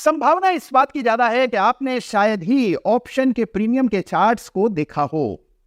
संभावना इस बात की ज्यादा है कि आपने शायद ही ऑप्शन के प्रीमियम के चार्ट्स को देखा हो,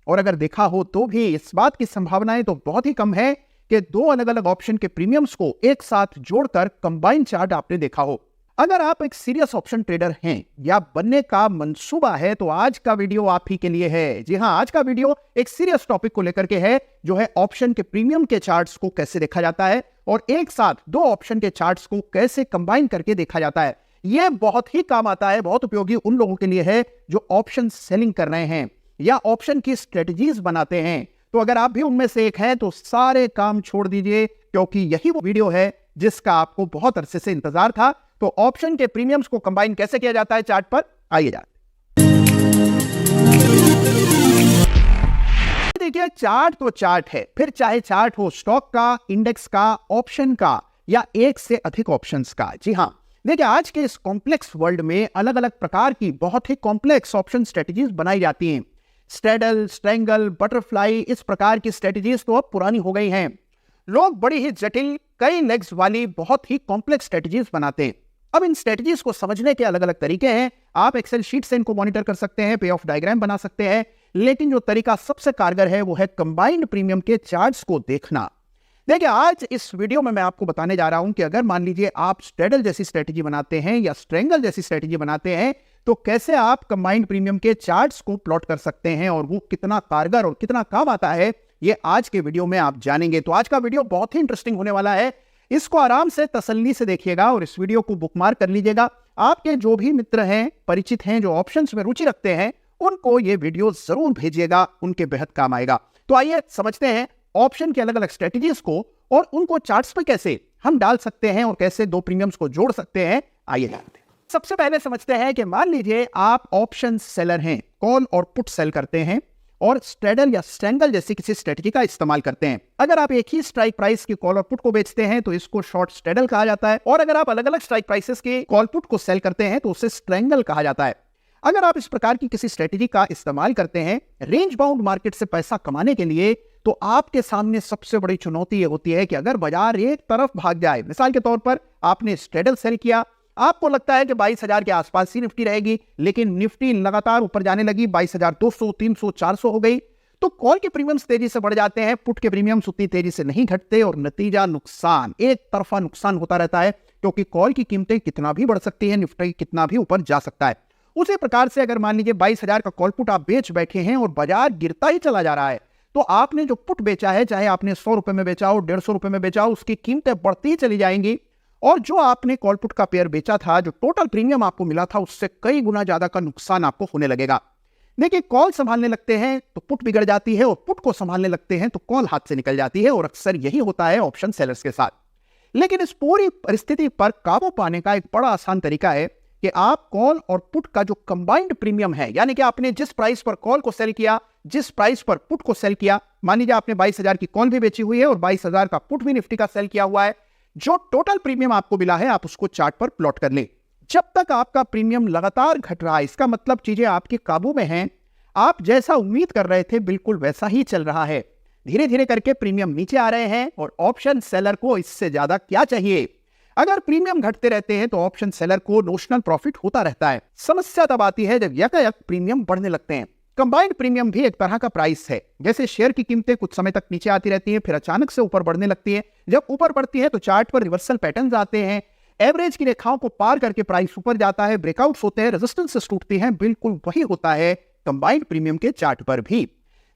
और अगर देखा हो तो भी इस बात की संभावनाएं तो बहुत ही कम है कि दो अलग अलग ऑप्शन के प्रीमियम्स को एक साथ जोड़कर कंबाइंड चार्ट आपने देखा हो। अगर आप एक सीरियस ऑप्शन ट्रेडर हैं या बनने का मंसूबा है तो आज का वीडियो आप ही के लिए है। जी हां, आज का वीडियो एक सीरियस टॉपिक को लेकर के है, जो है ऑप्शन के प्रीमियम के चार्ट्स को कैसे देखा जाता है और एक साथ दो ऑप्शन के चार्ट्स को कैसे कंबाइन करके देखा जाता है। यह बहुत ही काम आता है, बहुत उपयोगी उन लोगों के लिए है जो ऑप्शन सेलिंग कर रहे हैं या ऑप्शन की स्ट्रेटजीज बनाते हैं। तो अगर आप भी उनमें से एक हैं तो सारे काम छोड़ दीजिए, क्योंकि यही वो वीडियो है जिसका आपको बहुत अरसे से इंतजार था। तो ऑप्शन के प्रीमियम्स को कंबाइन कैसे किया जाता है चार्ट पर, आइए जाते। देखिए, चार्ट तो चार्ट है, फिर चाहे चार्ट हो स्टॉक का, इंडेक्स का, ऑप्शन का या एक से अधिक ऑप्शंस का। जी हां, देखिए आज के इस कॉम्प्लेक्स वर्ल्ड में अलग अलग प्रकार की बहुत ही कॉम्प्लेक्स ऑप्शन स्ट्रेटजीज बनाई जाती हैं। स्ट्रेडल, स्ट्रैंगल, बटरफ्लाई, इस प्रकार की स्ट्रेटजीज तो अब पुरानी हो गई हैं। लोग बड़ी ही जटिल, कई लेग्स वाली बहुत ही कॉम्प्लेक्स स्ट्रेटजीज बनाते हैं। अब इन स्ट्रेटजीज को समझने के अलग अलग तरीके हैं। आप एक्सेल शीट से इनको मॉनिटर कर सकते हैं, पे ऑफ डायग्राम बना सकते हैं, लेकिन जो तरीका सबसे कारगर है वो है कंबाइंड प्रीमियम के चार्ट्स को देखना। देखिए, आज इस वीडियो में मैं आपको बताने जा रहा हूं कि अगर मान लीजिए आप स्ट्रेडल जैसी स्ट्रेटजी बनाते हैं या स्ट्रैंगल जैसी स्ट्रेटजी बनाते हैं तो कैसे आप कंबाइंड प्रीमियम के चार्ट्स को प्लॉट कर सकते हैं और वो कितना कारगर और कितना काम आता है, ये आज के वीडियो में आप जानेंगे। तो आज का वीडियो बहुत ही इंटरेस्टिंग होने वाला है, इसको आराम से तसल्ली से देखिएगा और इस वीडियो को बुकमार्क कर लीजिएगा। आपके जो भी मित्र हैं, परिचित हैं, जो ऑप्शंस में रुचि रखते हैं, उनको ये वीडियो जरूर भेजिएगा, उनके बेहद काम आएगा। तो आइए समझते हैं ऑप्शन के अलग अलग स्ट्रेटजीज को और उनको चार्ट्स पर कैसे हम डाल सकते हैं और कैसे दो प्रीमियम्स को जोड़ सकते हैं। आइए जानते हैं। सबसे पहले समझते हैं कि मान लीजिए आप ऑप्शन सेलर हैं, कॉल और पुट सेल करते हैं और स्ट्रेडल या स्ट्रैंगल जैसी किसी स्ट्रेटजी का इस्तेमाल करते हैं। अगर आप एक ही स्ट्राइक प्राइस की कॉल और पुट को बेचते हैं तो इसको शॉर्ट स्ट्रेडल कहा जाता है, और अगर आप अलग अलग स्ट्राइक प्राइसेस के कॉल पुट को सेल करते हैं तो उसे स्ट्रैंगल कहा जाता है। अगर आप इस प्रकार की किसी स्ट्रेटजी का इस्तेमाल करते हैं रेंज बाउंड मार्केट से पैसा कमाने के लिए, तो आपके सामने सबसे बड़ी चुनौती ये होती है कि अगर बाजार एक तरफ भाग जाए, मिसाल के तौर पर आपने स्ट्रेडल सेल किया, आपको लगता है कि 22,000 के आसपास ही निफ्टी रहेगी, लेकिन निफ्टी लगातार ऊपर जाने लगी, 22,200, 300, 400 हो गई, तो कॉल के प्रीमियम्स तेजी से बढ़ जाते हैं, पुट के प्रीमियम्स उतनी तेजी से नहीं घटते और नतीजा नुकसान, एक तरफा नुकसान होता रहता है, क्योंकि कॉल की कीमतें कितना भी बढ़ सकती है, निफ्टी कितना भी ऊपर जा सकता है। उसी प्रकार से अगर मान लीजिए 22,000 का कॉल पुट आप बेच बैठे हैं और बाजार गिरता ही चला जा रहा है, तो आपने जो पुट बेचा है, चाहे आपने 100 रुपए में बेचा हो, 150 रुपए में बेचा हो, उसकी कीमतें बढ़ती ही चली जाएंगी और जो आपने कॉल पुट का पेयर बेचा था, जो टोटल प्रीमियम आपको मिला था, उससे कई गुना ज्यादा का नुकसान आपको होने लगेगा। देखिए, कॉल संभालने लगते हैं तो पुट बिगड़ जाती है और पुट को संभालने लगते हैं तो कॉल हाथ से निकल जाती है, और अक्सर यही होता है ऑप्शन सेलर्स के साथ। लेकिन इस पूरी परिस्थिति पर काबू पाने का एक बड़ा आसान तरीका है कि आप कॉल और पुट का जो कंबाइंड प्रीमियम है, यानी कि आपने जिस प्राइस पर कॉल को सेल किया, जिस प्राइस पर पुट को सेल किया, मान लीजिए आपने 22,000 की कॉल भी बेची हुई है और 22,000 का पुट भी निफ्टी का सेल किया हुआ है, जो टोटल प्रीमियम आपको मिला है आप उसको चार्ट पर प्लॉट कर लें। जब तक आपका प्रीमियम लगातार घट रहा है, इसका मतलब चीजें आपके काबू में हैं, आप जैसा उम्मीद कर रहे थे बिल्कुल वैसा ही चल रहा है। धीरे धीरे करके प्रीमियम नीचे आ रहे हैं और ऑप्शन सेलर को इससे ज्यादा क्या चाहिए। अगर प्रीमियम घटते रहते हैं तो ऑप्शन सेलर को नोशनल प्रॉफिट होता रहता है। समस्या तब आती है जब यकायक प्रीमियम बढ़ने लगते हैं। कंबाइंड प्रीमियम भी एक तरह का प्राइस है। जैसे शेयर की कीमतें कुछ समय तक नीचे आती रहती हैं, फिर अचानक से ऊपर बढ़ने लगती है। जब ऊपर बढ़ती है तो चार्ट पर रिवर्सल पैटर्न्स आते हैं, एवरेज की रेखाओं को पार करके प्राइस ऊपर जाता है, ब्रेकआउट्स होते हैं, रेजिस्टेंस टूटती हैं। बिल्कुल वही होता है कंबाइंड प्रीमियम के चार्ट पर भी।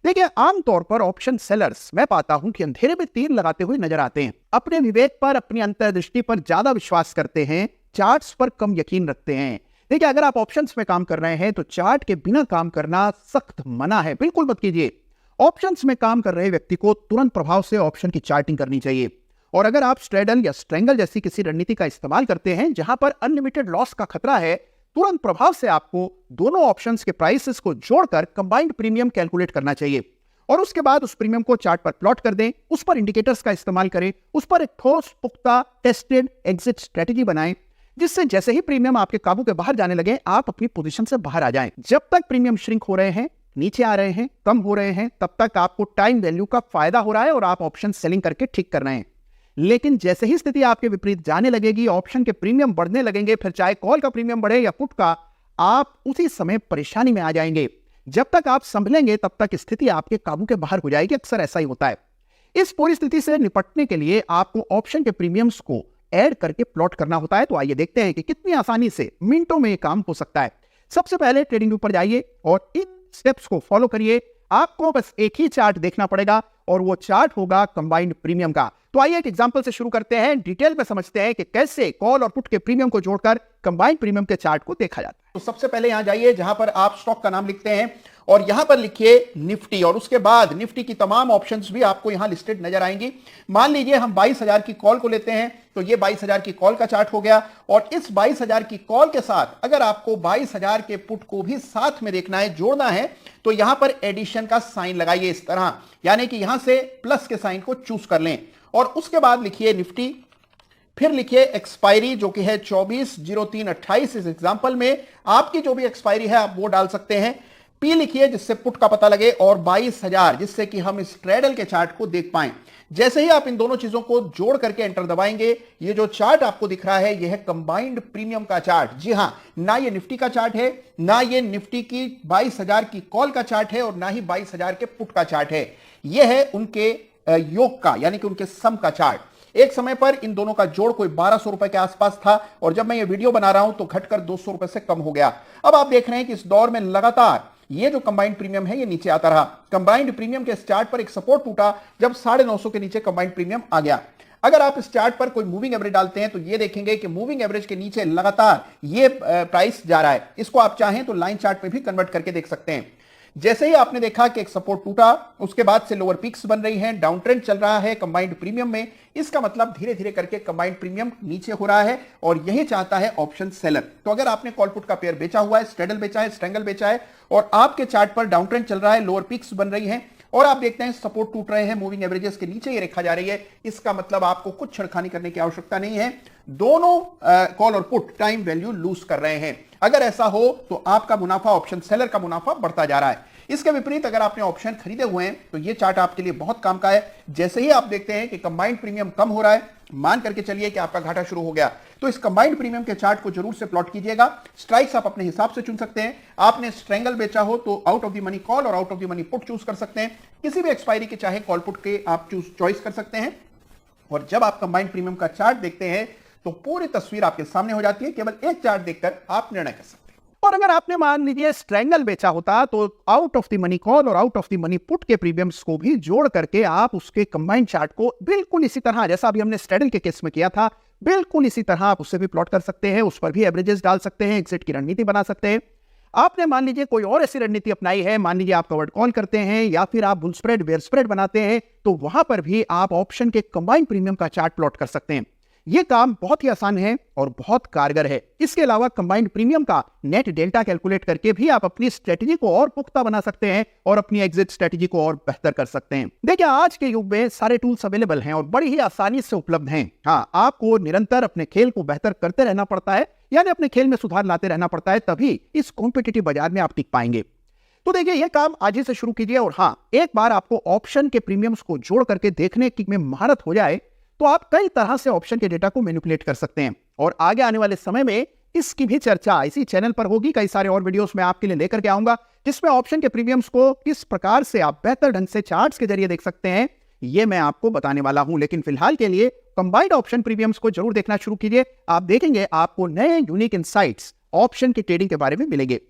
देखिए, आमतौर पर ऑप्शन सेलर्स मैं पाता हूं कि अंधेरे में तीर लगाते हुए नजर आते हैं। अपने विवेक पर, अपनी अंतर्दृष्टि पर ज्यादा विश्वास करते हैं, चार्ट्स पर कम यकीन रखते हैं। देखिए, अगर आप ऑप्शंस में काम कर रहे हैं तो चार्ट के बिना काम करना सख्त मना है, बिल्कुल मत कीजिए। ऑप्शंस में काम कर रहे व्यक्ति को तुरंत प्रभाव से ऑप्शन की चार्टिंग करनी चाहिए। और अगर आप स्ट्रेडल या स्ट्रैंगल जैसी किसी रणनीति का इस्तेमाल करते हैं जहां पर अनलिमिटेड लॉस का खतरा है, तुरंत प्रभाव से आपको दोनों ऑप्शंस के प्राइसेस को जोड़कर कंबाइंड प्रीमियम कैलकुलेट करना चाहिए और उसके बाद उस प्रीमियम को चार्ट पर प्लॉट कर दें, उस पर इंडिकेटर्स का इस्तेमाल करें, उस पर एक ठोस, पुख्ता, टेस्टेड एग्जिट स्ट्रेटजी बनाएं, जिससे जैसे ही प्रीमियम आपके काबू के बाहर जाने लगे आप अपनी पोजीशन से बाहर आ जाएं। जब तक प्रीमियम श्रिंक हो रहे हैं, नीचे आ रहे हैं, कम हो रहे हैं, तब तक आपको टाइम वैल्यू का फायदा हो रहा है और आप ऑप्शन सेलिंग करके ठीक कर रहे हैं। लेकिन जैसे ही स्थिति आपके विपरीत जाने लगेगी, ऑप्शन के प्रीमियम बढ़ने लगेंगे, फिर चाहे कॉल का प्रीमियम बढ़े या पुट का, आप उसी समय परेशानी में आ जाएंगे। जब तक आप संभलेंगे तब तक स्थिति आपके काबू के बाहर हो जाएगी। अक्सर ऐसा ही होता है। इस पूरी स्थिति से निपटने के लिए आपको ऑप्शन के प्रीमियम्स को ऐड करके प्लॉट करना होता है। तो आइए देखते हैं कि कितनी आसानी से मिनटों में यह काम हो सकता है। सबसे पहले ट्रेडिंग व्यू पर जाइए और इन स्टेप्स को फॉलो करिए। आपको बस एक ही चार्ट देखना पड़ेगा और वो चार्ट होगा कंबाइंड प्रीमियम का। तो आइए एक एग्जांपल से शुरू करते हैं, डिटेल में समझते हैं कि कैसे कॉल और पुट के प्रीमियम को जोड़कर कंबाइंड प्रीमियम के चार्ट को देखा जाता है। तो सबसे पहले यहां जाइए जहां पर आप स्टॉक का नाम लिखते हैं और यहां पर लिखिए निफ्टी, और उसके बाद निफ्टी की तमाम ऑप्शंस भी आपको यहां लिस्टेड नजर आएंगी। मान लीजिए हम 22,000 की कॉल को लेते हैं, तो ये 22,000 की कॉल का चार्ट हो गया। और इस 22,000 की कॉल के साथ अगर आपको 22,000 के पुट को भी साथ में देखना है, जोड़ना है, तो यहां पर एडिशन का साइन लगाइए इस तरह, यानी कि यहां से प्लस के साइन को चूज कर लें और उसके बाद लिखिए निफ्टी, फिर लिखिए एक्सपायरी जो कि है 24/03/28। इस एग्जांपल में आपकी जो भी एक्सपायरी है आप वो डाल सकते हैं। पी लिखिए जिससे पुट का पता लगे और 22,000 जिससे कि हम इस ट्रेडल के चार्ट को देख पाएं। जैसे ही आप इन दोनों चीजों को जोड़ करके एंटर दबाएंगे, ये जो चार्ट आपको दिख रहा है ये है कंबाइंड प्रीमियम का चार्ट। जी हां, ना ये निफ्टी का चार्ट है, ना ये निफ्टी की 22,000 की कॉल का चार्ट है और ना ही 22,000 के पुट का चार्ट है। यह है उनके योग का, यानी कि उनके सम का चार्ट। एक समय पर इन दोनों का जोड़ कोई 1200 रुपए के आसपास था और जब मैं ये वीडियो बना रहा हूं तो घटकर 200 रुपए से कम हो गया। अब आप देख रहे हैं कि इस दौर में लगातार ये जो कंबाइंड प्रीमियम है ये नीचे आता रहा। कंबाइंड प्रीमियम के इस चार्ट पर एक सपोर्ट टूटा जब 950 के नीचे कंबाइंड प्रीमियम आ गया। अगर आप इस चार्ट पर कोई मूविंग एवरेज डालते हैं तो ये देखेंगे कि मूविंग एवरेज के नीचे लगातार ये प्राइस जा रहा है। इसको आप चाहें तो लाइन चार्ट पे भी कन्वर्ट करके देख सकते हैं। जैसे ही आपने देखा कि एक सपोर्ट टूटा, उसके बाद से लोअर पीक्स बन रही हैं, डाउन ट्रेंड चल रहा है कंबाइंड प्रीमियम में, इसका मतलब धीरे धीरे करके कंबाइंड प्रीमियम नीचे हो रहा है और यही चाहता है ऑप्शन सेलर। तो अगर आपने कॉल पुट का पेयर बेचा हुआ है, स्ट्रेडल बेचा है, स्ट्रेंगल बेचा है और आपके चार्ट पर डाउन ट्रेंड चल रहा है, लोअर पीक्स बन रही हैं और आप देखते हैं सपोर्ट टूट रहे हैं, मूविंग एवरेजेस के नीचे ये रेखा जा रही है, इसका मतलब आपको कुछ छेड़खानी करने की आवश्यकता नहीं है। दोनों कॉल और पुट टाइम वैल्यू लूज कर रहे हैं। अगर ऐसा हो तो आपका मुनाफा, ऑप्शन सेलर का मुनाफा बढ़ता जा रहा है। इसके विपरीत अगर आपने ऑप्शन खरीदे हुए हैं तो यह चार्ट आपके लिए बहुत काम का है। जैसे ही आप देखते हैं कि कंबाइंड प्रीमियम कम हो रहा है, मान करके चलिए कि आपका घाटा शुरू हो गया, तो इस कंबाइंड प्रीमियम के चार्ट को जरूर से प्लॉट कीजिएगा। स्ट्राइक्स आप अपने हिसाब से चुन सकते हैं। आपने स्ट्रेंगल बेचा हो तो out of the money call और out of the money put choose कर सकते हैं। किसी भी एक्सपायरी के चाहे कॉल पुट के आप चॉइस कर सकते हैं। और जब आप कंबाइंड प्रीमियम का चार्ट देखते हैं तो पूरी तस्वीर आपके सामने हो जाती है। केवल एक चार्ट देखकर आप निर्णय कर सकते हैं। और अगर आपने मान लीजिए स्ट्रेंगल बेचा होता तो out of the money call और out of the money put के प्रीमियम्स को भी जोड़ करके आप उसके कंबाइंड चार्ट को बिल्कुल इसी तरह, जैसा अभी हमने स्ट्रेडल के केस में किया था, बिल्कुल इसी तरह आप उससे भी प्लॉट कर सकते हैं। उस पर भी एवरेजेस डाल सकते हैं, एग्जिट की रणनीति बना सकते हैं। आपने मान लीजिए कोई और ऐसी रणनीति अपनाई है, मान लीजिए आप कवर्ड कॉल करते हैं या फिर आप बुल स्प्रेड, बेयर स्प्रेड बनाते हैं, तो वहां पर भी आप ऑप्शन के कंबाइंड प्रीमियम का चार्ट प्लॉट कर सकते हैं। यह काम बहुत ही आसान है और बहुत कारगर है। इसके अलावा कंबाइंड प्रीमियम का नेट डेल्टा कैलकुलेट करके भी आप अपनी स्ट्रेटजी को और पुख्ता बना सकते हैं और अपनी एग्जिट स्ट्रेटजी को और बेहतर कर सकते हैं। देखिए, आज के युग में सारे टूल्स अवेलेबल हैं और बड़ी ही आसानी से उपलब्ध हैं। हाँ, आपको निरंतर अपने खेल को बेहतर करते रहना पड़ता है, यानी अपने खेल में सुधार लाते रहना पड़ता है, तभी इस कॉम्पिटिटिव बाजार में आप टिक पाएंगे। तो देखिए, यह काम आज ही से शुरू कीजिए और हाँ, एक बार आपको ऑप्शन के प्रीमियम्स को जोड़ करके देखने की में महारत हो जाए तो आप कई तरह से ऑप्शन के डेटा को मैनिपुलेट कर सकते हैं। और आगे आने वाले समय में इसकी भी चर्चा इसी चैनल पर होगी। कई सारे और वीडियोस में आपके लिए लेकर के आऊंगा जिसमें ऑप्शन के प्रीमियम्स को किस प्रकार से आप बेहतर ढंग से चार्ट्स के जरिए देख सकते हैं, ये मैं आपको बताने वाला हूं। लेकिन फिलहाल के लिए कंबाइंड ऑप्शन प्रीमियम्स को जरूर देखना शुरू कीजिए। आप देखेंगे आपको नए यूनिक इनसाइट्स ऑप्शन की ट्रेडिंग के बारे में मिलेंगे।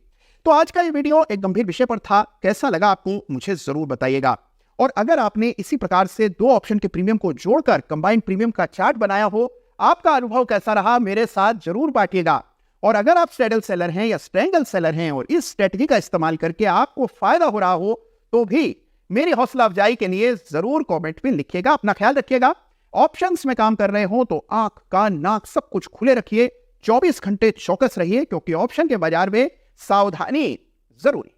तो आज का ये वीडियो एक गंभीर विषय पर था। कैसा लगा आपको मुझे जरूर बताइएगा। और अगर आपने इसी प्रकार से दो ऑप्शन के प्रीमियम को जोड़कर कंबाइंड प्रीमियम का चार्ट बनाया हो, आपका अनुभव कैसा रहा मेरे साथ जरूर बांटिएगा। और अगर आप स्ट्रेडल सेलर हैं या स्ट्रेंगल सेलर हैं और इस स्ट्रेटजी का इस्तेमाल करके आपको फायदा हो रहा हो तो भी मेरी हौसला अफजाई के लिए जरूर कमेंट में लिखिएगा। अपना ख्याल रखिएगा। ऑप्शंस में काम कर रहे हो तो आंख, कान, नाक सब कुछ खुले रखिए। 24 घंटे चौकस रहिए, क्योंकि ऑप्शन के बाजार में सावधानी जरूरी।